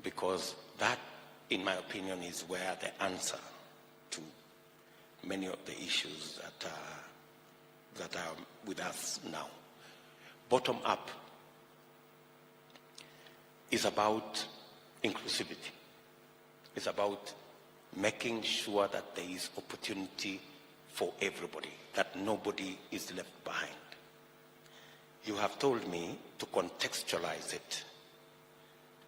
because that, in my opinion, is where the answer to many of the issues that are with us now. Bottom up is about inclusivity. It's about making sure that there is opportunity for everybody, that nobody is left behind. You have told me to contextualize it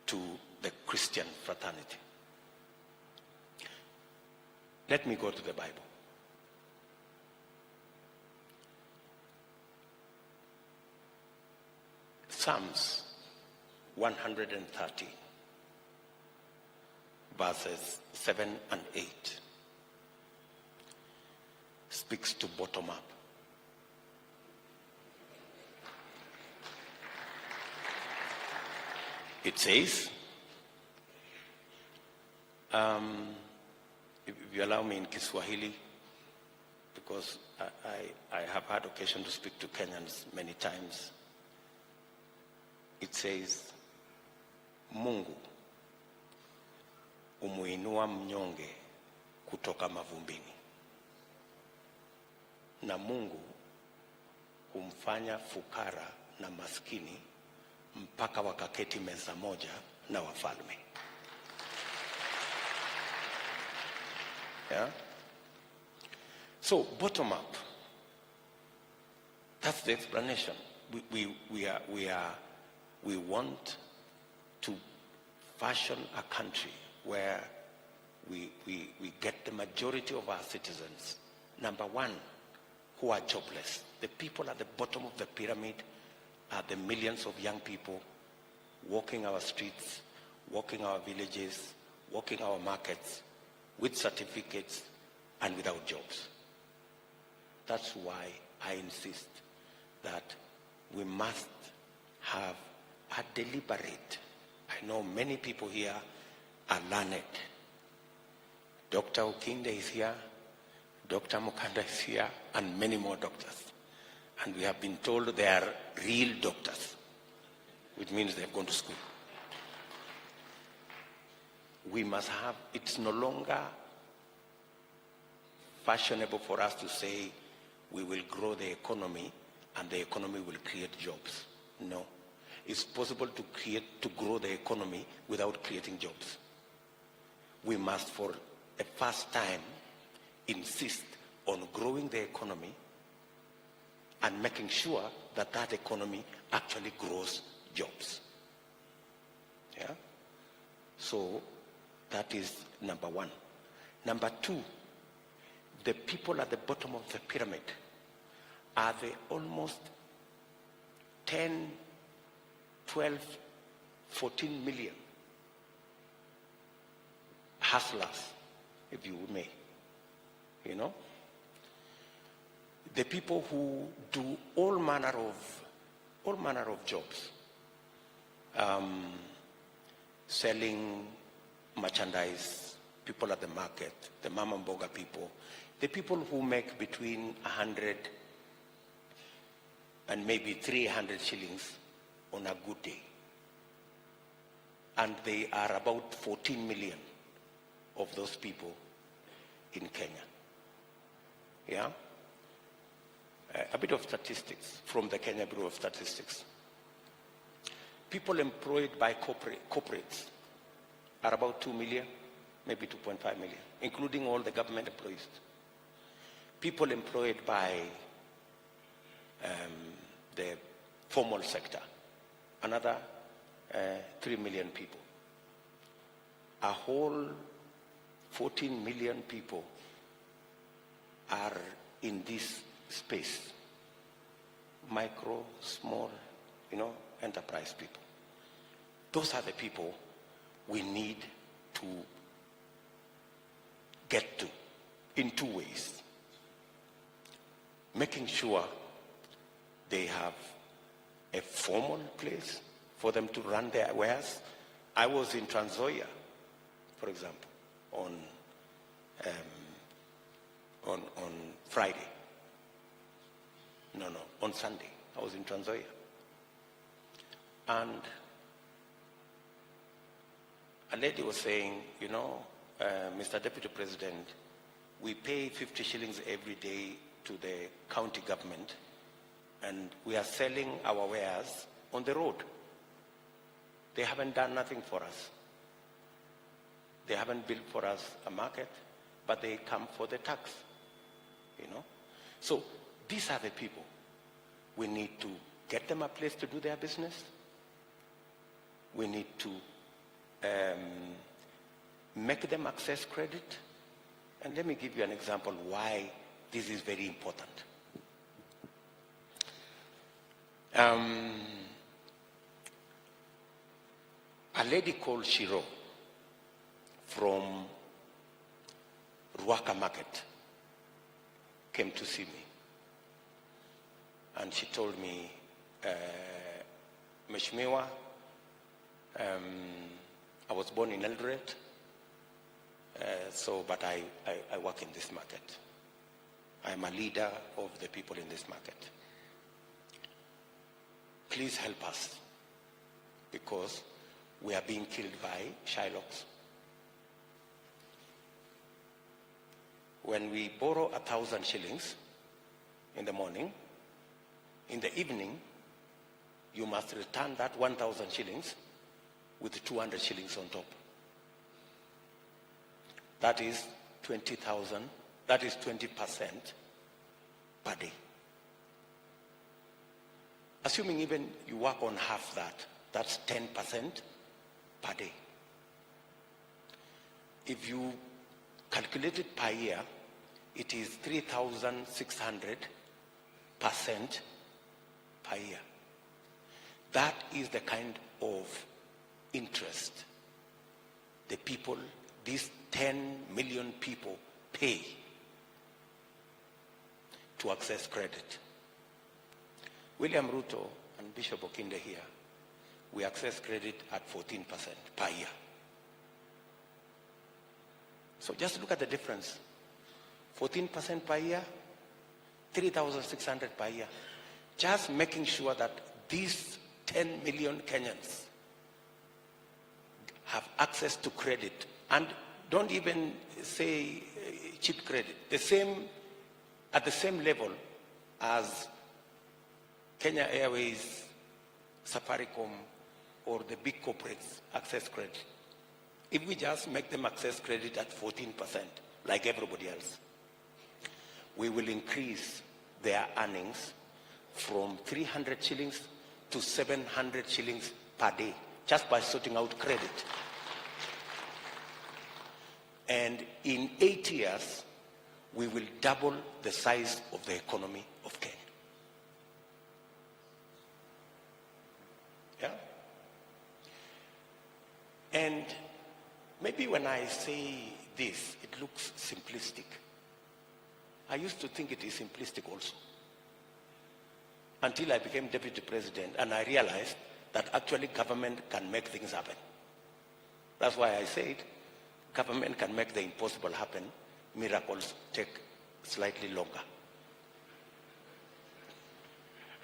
to the Christian fraternity. Let me go to the Bible. Psalms 130, verses 7 and 8, speaks to bottom up. It says, if you allow me in Kiswahili, because I have had occasion to speak to Kenyans many times. It says, Mungu umuinua mnyonge kutoka mavumbini, na Mungu humfanya fukara na maskini mpaka wakaketi meza moja na wafalme. Yeah? So, bottom up, that's the explanation. We want to fashion a country where we get the majority of our citizens, number one, who are jobless. The people at the bottom of the pyramid are the millions of young people walking our streets, walking our villages, walking our markets with certificates and without jobs. That's why I insist that we must have a deliberate. I know many people here are learned. Dr. Okinde is here, Dr. Mukanda is here, and many more doctors. And we have been told they are real doctors, which means they've gone to school. We must have, it's no longer fashionable for us to say we will grow the economy and the economy will create jobs. No. It's possible to grow the economy without creating jobs. We must, for the first time, insist on growing the economy and making sure that that economy actually grows jobs. Yeah? So that is number one. Number two, the people at the bottom of the pyramid are the almost 10, 12, 14 million hustlers, if you may, you know? The people who do all manner of jobs, selling merchandise, people at the market, the mama mboga people, the people who make between 100 and maybe 300 shillings on a good day. And they are about 14 million of those people in Kenya. Yeah? A bit of statistics from the Kenya Bureau of Statistics. People employed by corporates are about 2 million, maybe 2.5 million, including all the government employees. People employed by the formal sector, another 3 million people. A whole 14 million people are in this space. Micro, small, enterprise people. Those are the people we need to get to in two ways. Making sure they have a formal place for them to run their wares. I was in Trans Nzoia, for example, on Friday. No, on Sunday. I was in Trans Nzoia. And A lady was saying, you know, Mr. Deputy President, we pay 50 shillings every day to the county government, and we are selling our wares on the road. They haven't done nothing for us. They haven't built for us a market, but they come for the tax, you know. So these are the people. We need to get them a place to do their business. We need to make them access credit. And let me give you an example why this is very important. A lady called Shiro from Ruaka Market came to see me. And she told me, Mheshimiwa, I was born in Eldoret, but I work in this market. I'm a leader of the people in this market. Please help us, because we are being killed by Shylocks. When we borrow 1,000 shillings in the morning, in the evening, you must return that 1,000 shillings with 200 shillings on top. That is 20,000, that is 20% per day. Assuming even you work on half that, that's 10% per day. If you calculate it per year, it is 3,600% per year. That is the kind of interest the people, these 10 million people, pay to access credit. William RUTO and Bishop Okinde here, we access credit at 14% per year. So just look at the difference. 14% per year, 3,600 per year. Just making sure that these 10 million Kenyans have access to credit, and don't even say cheap credit, at the same level as Kenya Airways, Safaricom, or the big corporates access credit. If we just make them access credit at 14%, like everybody else, we will increase their earnings from 300 shillings to 700 shillings per day, just by sorting out credit. And in 8 years, we will double the size of the economy of Kenya. Yeah? And maybe when I say this, it looks simplistic. I used to think it is simplistic also, until I became deputy president and I realized that actually government can make things happen. That's why I said government can make the impossible happen. Miracles take slightly longer.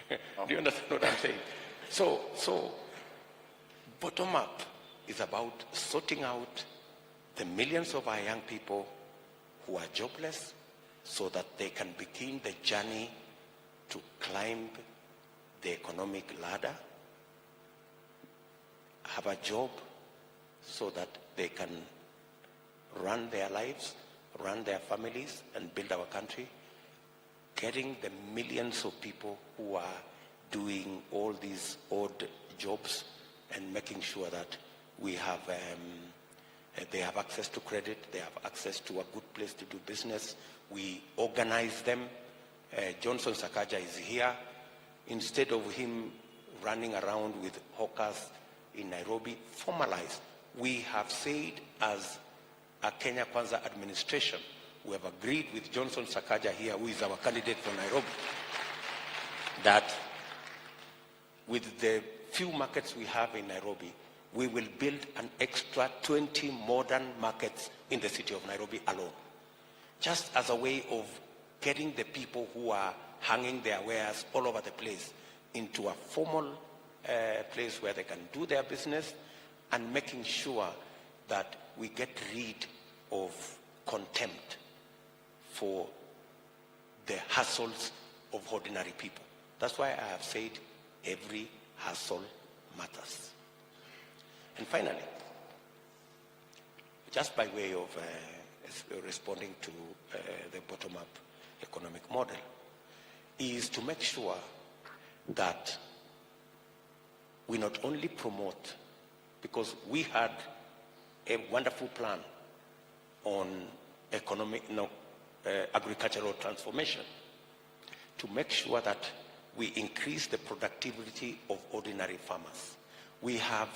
Do you understand what I'm saying? So bottom up is about sorting out the millions of our young people who are jobless so that they can begin the journey to climb the economic ladder, have a job so that they can run their lives, run their families, and build our country. Getting the millions of people who are doing all these odd jobs and making sure that we have, they have access to credit, they have access to a good place to do business. We organize them. Johnson Sakaja is here. Instead of him running around with hawkers in Nairobi, formalized. We have said as a Kenya Kwanza administration, we have agreed with Johnson Sakaja here, who is our candidate for Nairobi, that with the few markets we have in Nairobi, we will build an extra 20 modern markets in the city of Nairobi alone, just as a way of getting the people who are hanging their wares all over the place into a formal place where they can do their business, and making sure that we get rid of contempt for the hassles of ordinary people. That's why I have said every hassle matters. And finally, just by way of responding to the bottom-up economic model, is to make sure that we not only promote, because we had a wonderful plan on agricultural transformation, to make sure that we increase the productivity of ordinary farmers. We have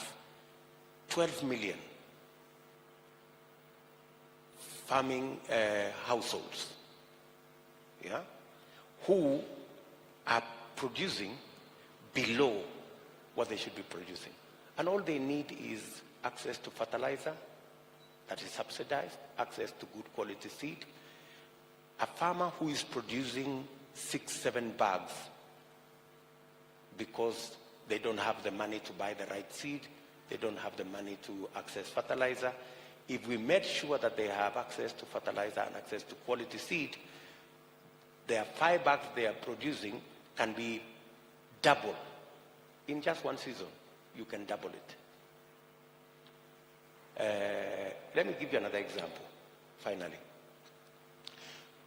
12 million farming households, yeah, who are producing below what they should be producing. And all they need is access to fertilizer that is subsidized, access to good quality seed. A farmer who is producing 6-7 bags because they don't have the money to buy the right seed, they don't have the money to access fertilizer. If we made sure that they have access to fertilizer and access to quality seed, their 5 bags they are producing can be double. In just one season, you can double it. Let me give you another example, finally.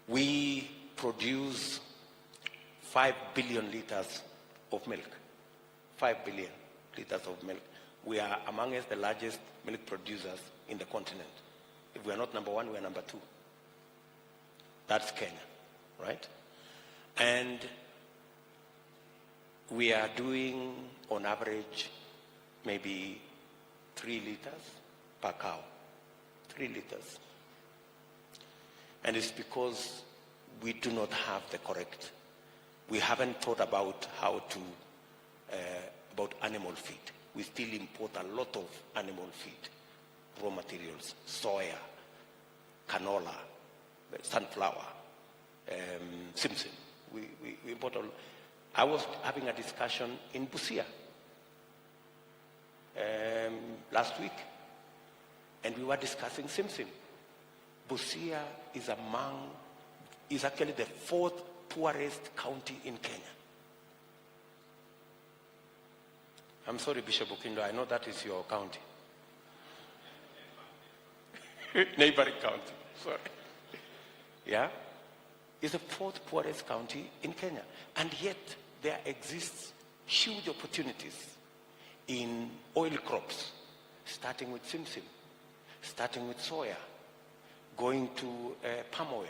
We produce 5 billion liters of milk. 5 billion liters of milk. We are amongst the largest milk producers in the continent. If we are not number 1, we are number 2. That's Kenya, right? And we are doing, on average, maybe 3 liters per cow. 3 liters. And it's because we do not have the correct, we haven't thought about how to, about animal feed. We still import a lot of animal feed, raw materials, soya, canola, sunflower, simsim. We import all. I was having a discussion in Busia last week, and we were discussing simsim. Busia is actually the 4th poorest county in Kenya. I'm sorry, Bishop Okindo, I know that is your county. Neighboring county, sorry. Yeah? It's the 4th poorest county in Kenya. And yet, there exists huge opportunities in oil crops, starting with simsim, starting with soya, going to palm oil.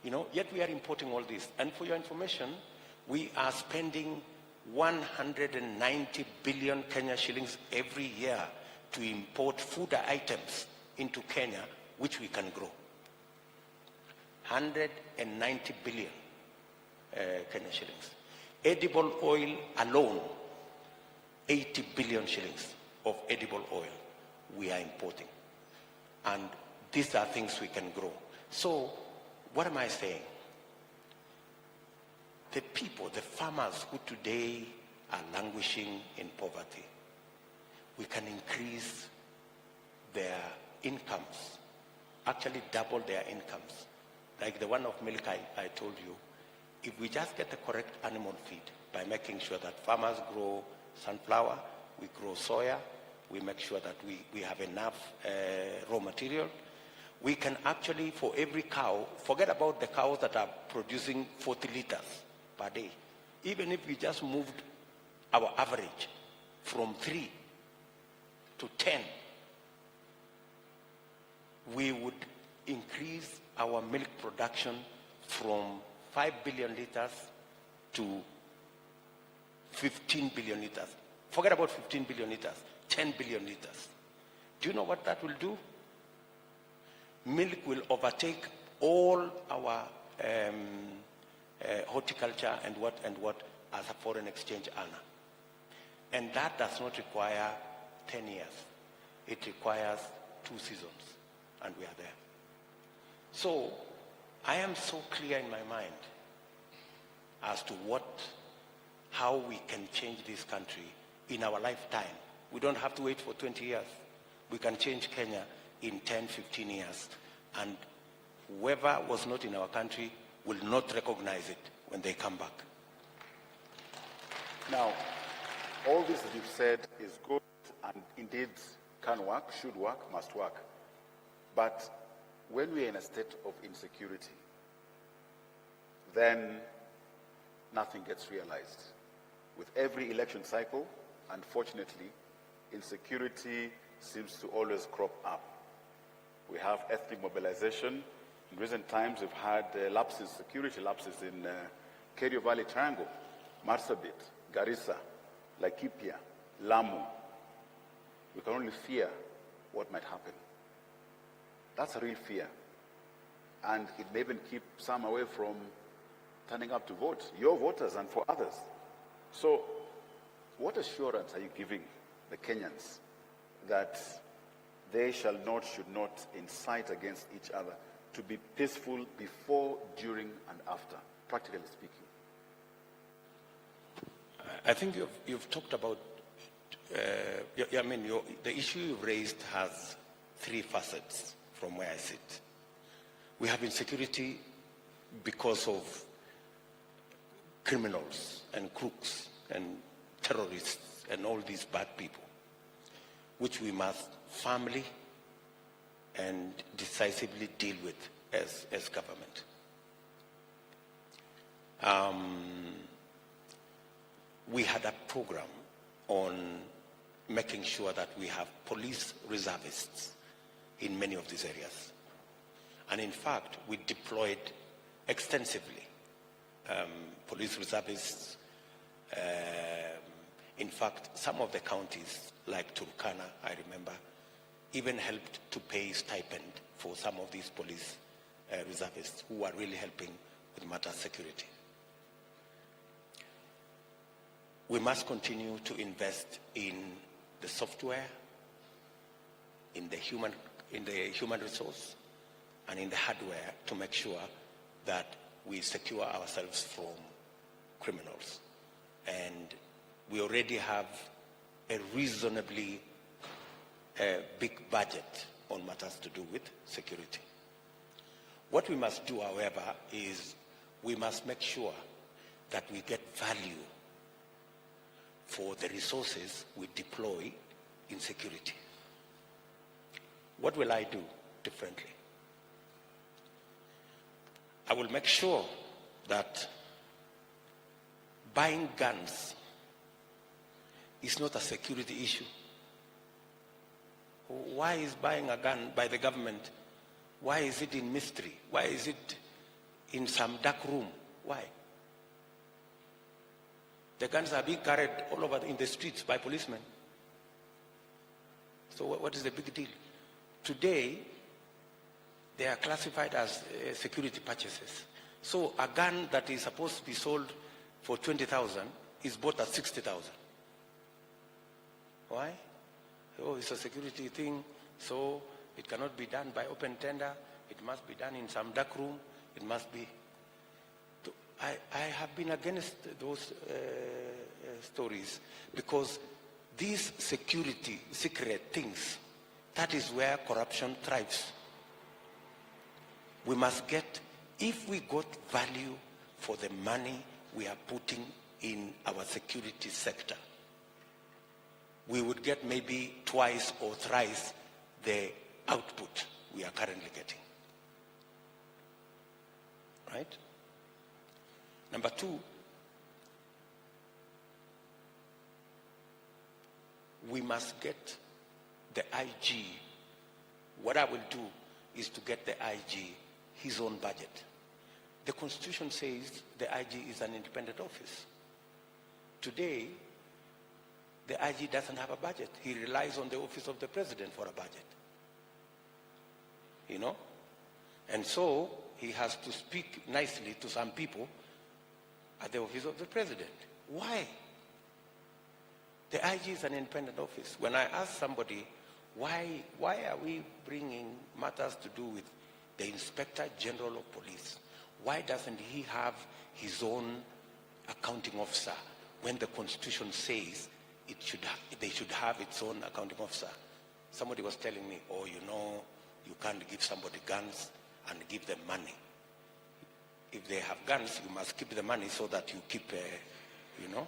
You know, yet we are importing all this. And for your information, we are spending 190 billion Kenya shillings every year to import food items into Kenya, which we can grow. 190 billion Kenya shillings. Edible oil alone, 80 billion shillings of edible oil we are importing. And these are things we can grow. So, what am I saying? The people, the farmers who today are languishing in poverty, we can increase their incomes, actually double their incomes. Like the one of milk I told you, if we just get the correct animal feed by making sure that farmers grow sunflower, we grow soya, we make sure that we have enough raw material, we can actually, for every cow, forget about the cows that are producing 40 liters per day. Even if we just moved our average from 3 to 10, we would increase our milk production from 5 billion liters to 15 billion liters. Forget about 15 billion liters, 10 billion liters. Do you know what that will do? Milk will overtake all our horticulture and what as a foreign exchange earner. And that does not require 10 years. It requires 2 seasons, and we are there. So I am so clear in my mind as to how we can change this country in our lifetime. We don't have to wait for 20 years. We can change Kenya in 10, 15 years, and whoever was not in our country will not recognize it when they come back. Now, all this that you've said is good and indeed can work, should work, must work. But when we are in a state of insecurity, then nothing gets realized. With every election cycle, unfortunately, insecurity seems to always crop up. We have ethnic mobilization. In recent times, we've had lapses, security lapses in Kerio Valley Triangle, Marsabit, Garissa, Laikipia, Lamu. We can only fear what might happen. That's a real fear. And it may even keep some away from turning up to vote, your voters and for others. So what assurance are you giving the Kenyans that they shall not, should not incite against each other to be peaceful before, during, and after, practically speaking? I think you've talked about, the issue you've raised has three facets from where I sit. We have insecurity because of criminals and crooks and terrorists and all these bad people, which we must firmly and decisively deal with as government. We had a program on making sure that we have police reservists in many of these areas. And in fact, we deployed extensively police reservists. In fact, some of the counties, like Turkana, I remember, even helped to pay stipend for some of these police reservists who are really helping with matter of security. We must continue to invest in the software, in the human resource, and in the hardware to make sure that we secure ourselves from criminals. And we already have a reasonably big budget on matters to do with security. What we must do, however, is we must make sure that we get value for the resources we deploy in security. What will I do differently? I will make sure that buying guns is not a security issue. Why is buying a gun by the government? Why is it in mystery? Why is it in some dark room? Why? The guns are being carried all over in the streets by policemen. So what is the big deal? Today, they are classified as security purchases. So a gun that is supposed to be sold for 20,000 is bought at 60,000. Why? Oh, it's a security thing, so it cannot be done by open tender. It must be done in some dark room. It must be. I have been against those stories because these security, secret things, that is where corruption thrives. We must get, if we got value for the money we are putting in our security sector, we would get maybe twice or thrice the output we are currently getting. Right? Number two, we must get the IG. What I will do is to get the IG his own budget. The Constitution says the IG is an independent office. Today, the IG doesn't have a budget. He relies on the office of the president for a budget. You know? And so he has to speak nicely to some people at the office of the president. Why? The IG is an independent office. When I ask somebody, why are we bringing matters to do with the Inspector General of Police? Why doesn't he have his own accounting officer when the Constitution says they should have its own accounting officer? Somebody was telling me, oh, you know, you can't give somebody guns and give them money. If they have guns, you must keep the money so that you keep, you know,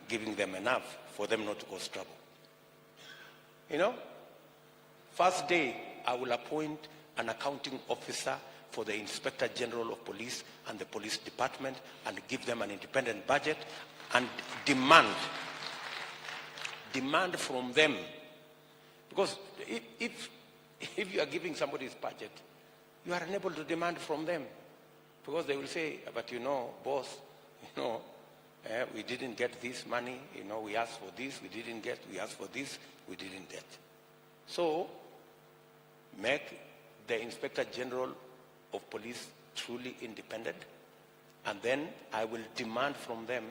giving them enough for them not to cause trouble. You know, first day, I will appoint an accounting officer for the Inspector General of Police and the police department and give them an independent budget and demand from them. Because if you are giving somebody's budget, you are unable to demand from them. Because they will say, but you know, boss, you know, we didn't get this money, you know, we asked for this, we didn't get, we asked for this, we didn't get. So, make the Inspector General of Police truly independent, and then I will demand from them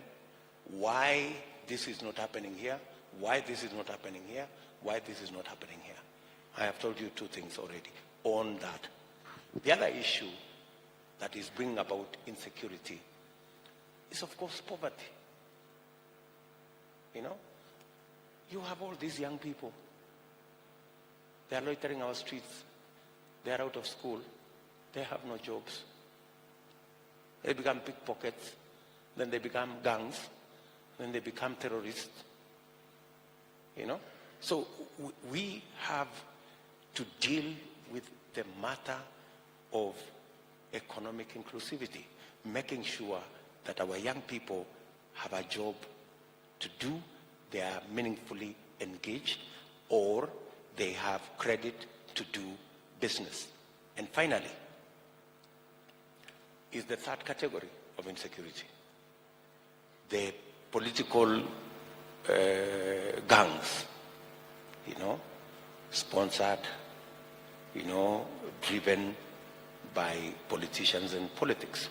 why this is not happening here, why this is not happening here, why this is not happening here. I have told you two things already on that. The other issue that is bringing about insecurity is, of course, poverty. You know, you have all these young people. They are loitering our streets. They are out of school. They have no jobs. They become pickpockets. Then they become gangs. Then they become terrorists. You know? So we have to deal with the matter of economic inclusivity, making sure that our young people have a job to do, they are meaningfully engaged, or they have credit to do business. And finally, is the third category of insecurity, the political gangs, you know, sponsored, you know, driven by politicians and politics.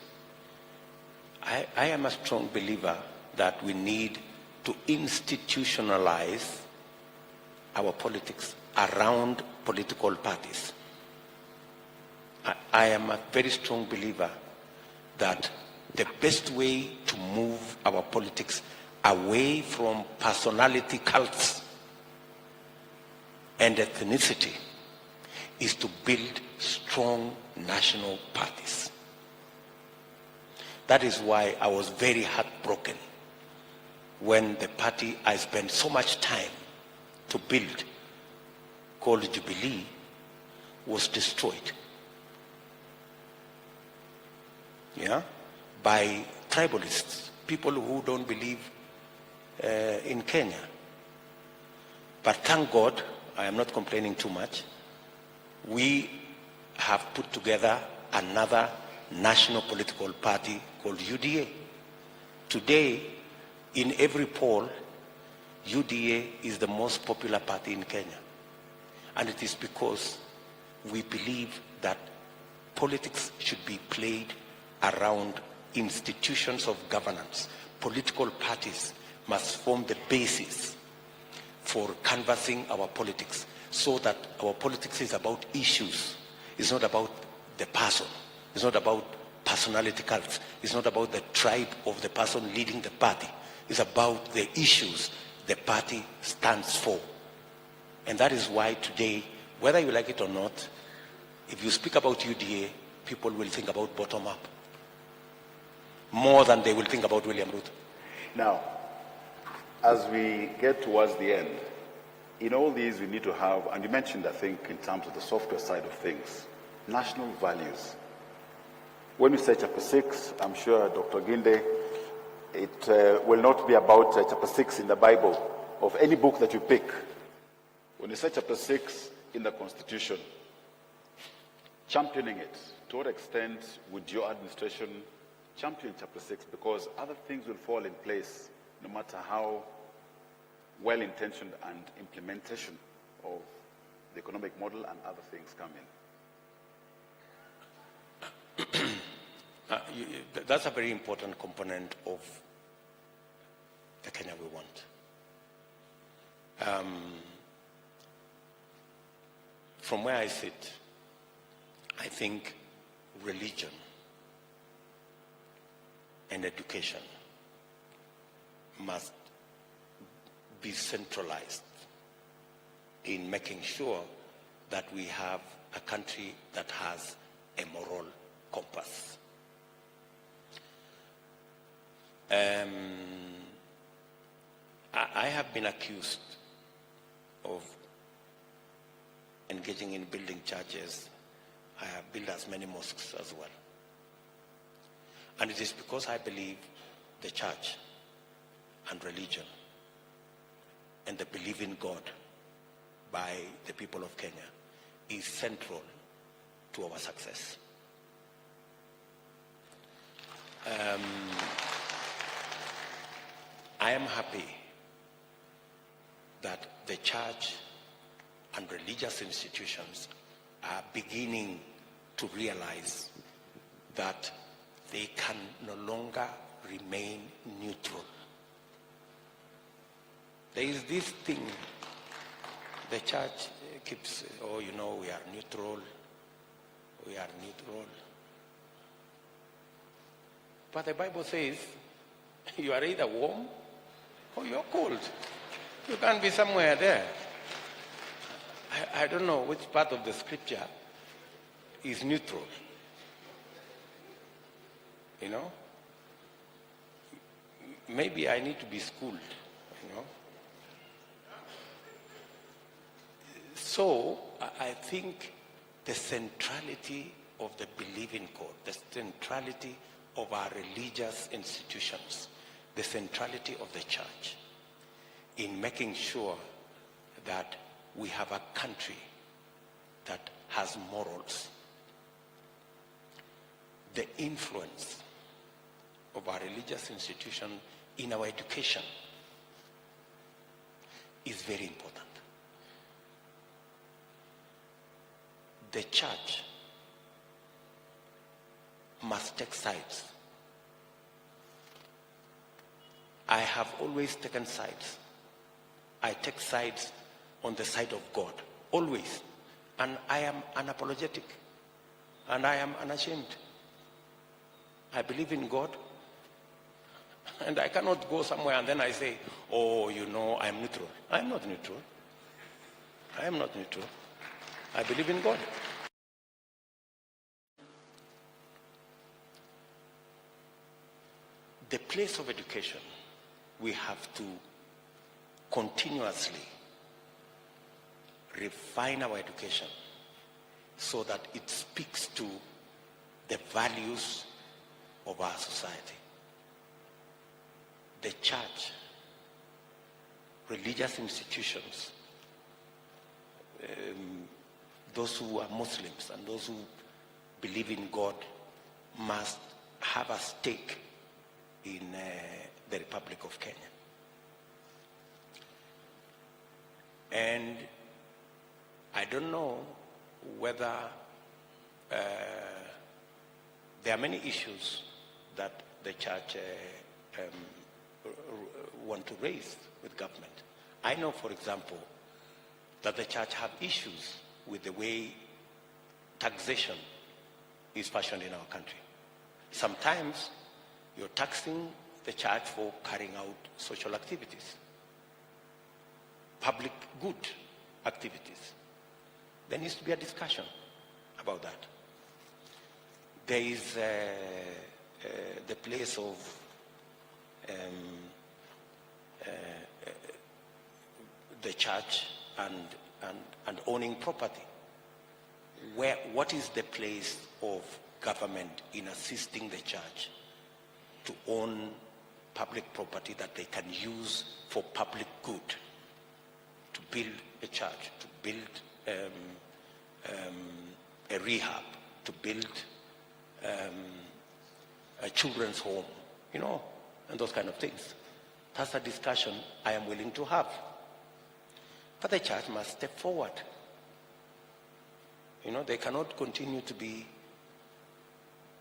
I am a strong believer that we need to institutionalize our politics around political parties. I am a very strong believer that the best way to move our politics away from personality cults and ethnicity is to build strong national parties. That is why I was very heartbroken when the party I spent so much time to build, called Jubilee, was destroyed. Yeah? By tribalists, people who don't believe in Kenya. But thank God, I am not complaining too much, we have put together another national political party called UDA. Today, in every poll, UDA is the most popular party in Kenya. And it is because we believe that politics should be played around institutions of governance. Political parties must form the basis for canvassing our politics, so that our politics is about issues. It's not about the person. It's not about personality cults. It's not about the tribe of the person leading the party. It's about the issues the party stands for. And that is why today, whether you like it or not, if you speak about UDA, people will think about bottom-up more than they will think about William Ruto. Now, as we get towards the end, in all these we need to have, and you mentioned, I think, in terms of the software side of things, national values. When we say chapter 6, I'm sure Dr. Ginde, it will not be about chapter 6 in the Bible, of any book that you pick. When you say chapter 6 in the Constitution, championing it, to what extent would your administration champion chapter 6? Because other things will fall in place no matter how well-intentioned and implementation of the economic model and other things come in. That's a very important component of the Kenya we want. From where I sit, I think religion and education must be centralized in making sure that we have a country that has a moral compass. I have been accused of engaging in building churches. I have built as many mosques as well. And it is because I believe the church and religion and the belief in God by the people of Kenya is central to our success. I am happy that the church and religious institutions are beginning to realize that they can no longer remain neutral. There is this thing, the church keeps, oh, you know, we are neutral. But the Bible says you are either warm or you are cold. You can't be somewhere there. I don't know which part of the scripture is neutral. You know? Maybe I need to be schooled, you know? So I think the centrality of the believing God, the centrality of our religious institutions, the centrality of the church in making sure that we have a country that has morals. The influence of our religious institution in our education is very important. The church must take sides. I have always taken sides. I take sides on the side of God, always. And I am unapologetic. And I am unashamed. I believe in God. And I cannot go somewhere and then I say, oh, you know, I am neutral. I am not neutral. I am not neutral. I believe in God. The place of education, we have to continuously refine our education so that it speaks to the values of our society. The church, religious institutions, those who are Muslims and those who believe in God must have a stake in the Republic of Kenya. And I don't know whether there are many issues that the church want to raise with government. I know, for example, that the church have issues with the way taxation is fashioned in our country. Sometimes you're taxing the church for carrying out social activities, public good activities. There needs to be a discussion about that. There is the place of the church and owning property. What is the place of government in assisting the church to own public property that they can use for public good, to build a church, to build a rehab, to build a children's home, you know, and those kind of things. That's a discussion I am willing to have. But the church must step forward. You know, they cannot continue to be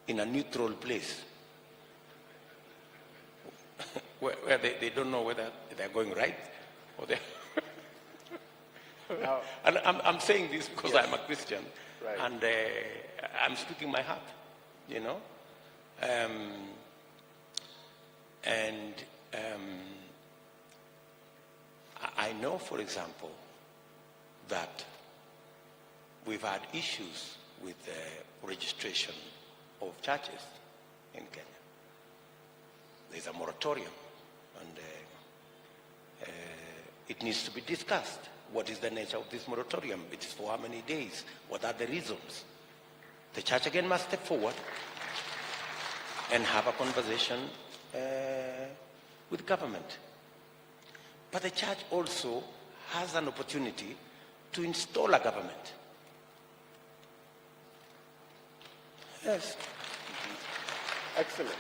in a neutral place where they don't know whether they're going right or they're... Now, and I'm saying this because yes, I'm a Christian, right, and I'm speaking my heart, you know. I know, for example, that we've had issues with the registration of churches in Kenya. There's a moratorium, and it needs to be discussed. What is the nature of this moratorium? It is for how many days? What are the reasons? The church again must step forward and have a conversation with government. But the church also has an opportunity to install a government. Yes. Excellent.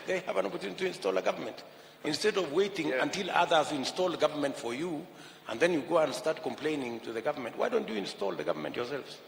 They have an opportunity to install a government. Instead of waiting until others install the government for you, and then you go and start complaining to the government, why don't you install the government yourselves?